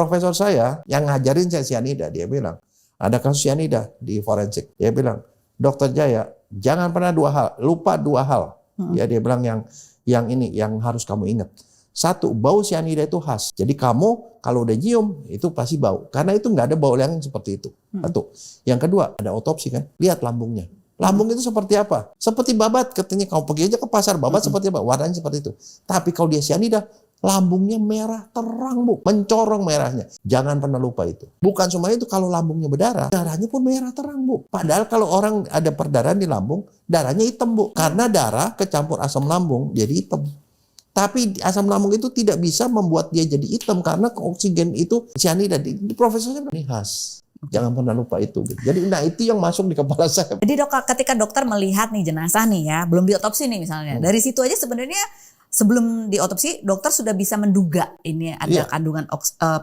Profesor saya yang ngajarin saya cyanida, dia bilang, ada kasus cyanida di forensik. Dia bilang, Dokter Jaya, jangan pernah lupa dua hal. Ya, dia bilang yang ini yang harus kamu ingat. Satu, bau cyanida itu khas. Jadi kamu kalau udah nyium itu pasti bau. Karena itu nggak ada bau yang seperti itu. Satu. Yang kedua, ada otopsi kan. Lihat lambungnya. Lambung itu seperti apa? Seperti babat. Katanya kamu pergi aja ke pasar, babat seperti apa? Warnanya seperti itu. Tapi kalau dia cyanida, lambungnya merah terang, Bu. Mencorong merahnya. Jangan pernah lupa itu. Bukan cuma itu, kalau lambungnya berdarah, darahnya pun merah terang, Bu. Padahal kalau orang ada perdarahan di lambung, darahnya hitam, Bu. Karena darah kecampur asam lambung jadi hitam. Tapi asam lambung itu tidak bisa membuat dia jadi hitam karena oksigen itu cyanida. Di profesornya ini khas. Jangan pernah lupa itu. Jadi nah itu yang masuk di kepala saya. Jadi ketika dokter melihat nih jenazah nih ya, belum diotopsi nih misalnya. Dari situ aja sebenarnya sebelum diotopsi dokter sudah bisa menduga ini ada kandungan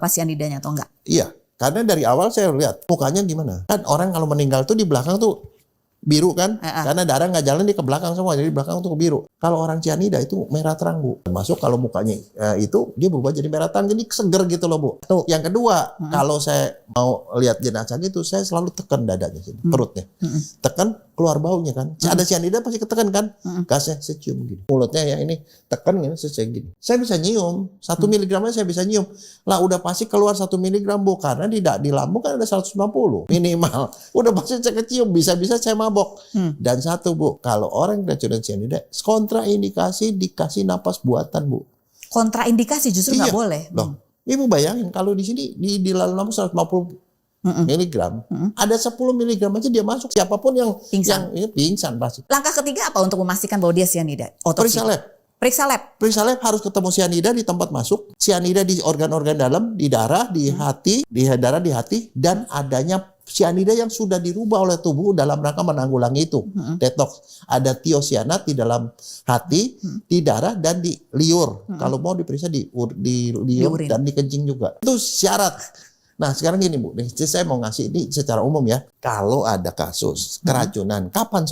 cyanidanya atau enggak? Iya, karena dari awal saya lihat mukanya gimana. Kan orang kalau meninggal tuh di belakang tuh biru kan, karena darah nggak jalan dia ke belakang semua, jadi belakang tuh biru. Kalau orang cyanida itu merah terang, Bu. Masuk kalau mukanya itu dia berubah jadi merah terang, jadi seger gitu loh, Bu. Tuh. Yang kedua, kalau saya mau lihat jenazah itu, saya selalu tekan dadanya sini, perutnya. Tekan keluar baunya kan. Ada cyanida pasti ketekan kan. Gasnya saya cium gini. Mulutnya ya ini tekan gini, saya gini. Saya bisa nyium, 1 miligramnya saya bisa nyium. Lah udah pasti keluar 1 miligram, Bu, karena di lambung kan ada 150 minimal. Udah pasti saya kecium, bisa-bisa saya mabok. Dan satu, Bu, kalau orang keracunan cyanida, kontraindikasi dikasih napas buatan, Bu. Kontraindikasi justru nggak boleh. Loh, Ibu bayangin kalau di sini di dalam lambung 150 miligram, ada 10 miligram aja dia masuk. Siapapun yang pingsan pasti. Langkah ketiga apa untuk memastikan bahwa dia cyanida? Otopsi. Periksa lab. Periksa lab. Periksa lab harus ketemu cyanida di tempat masuk, cyanida di organ-organ dalam, di darah, di hati, di darah, di hati, dan adanya cyanida yang sudah dirubah oleh tubuh dalam rangka menanggulangi itu. Detox. Ada tiosianat di dalam hati, di darah, dan di liur. Kalau mau diperiksa di liur dan di kencing juga. Itu syarat. Nah sekarang gini, Bu, saya mau ngasih ini secara umum ya. Kalau ada kasus keracunan, kapan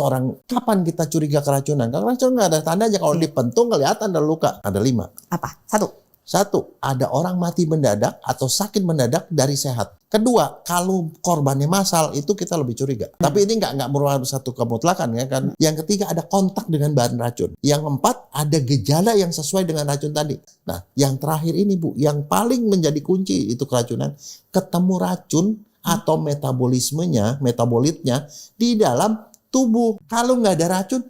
kita curiga keracunan? Karena keracunan nggak ada tandanya. Kalau dipentung kelihatan ada luka. Ada 5. Apa? Satu, ada orang mati mendadak atau sakit mendadak dari sehat. Kedua, kalau korbannya massal itu kita lebih curiga. Tapi ini nggak merupakan satu kemutlakan ya kan. Yang ketiga, ada kontak dengan bahan racun. Yang keempat, ada gejala yang sesuai dengan racun tadi. Nah, yang terakhir ini, Bu, yang paling menjadi kunci itu keracunan, ketemu racun atau metabolitnya di dalam tubuh. Kalau nggak ada racun,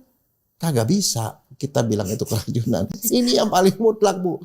kagak bisa kita bilang itu keracunan. Ini yang paling mutlak, Bu.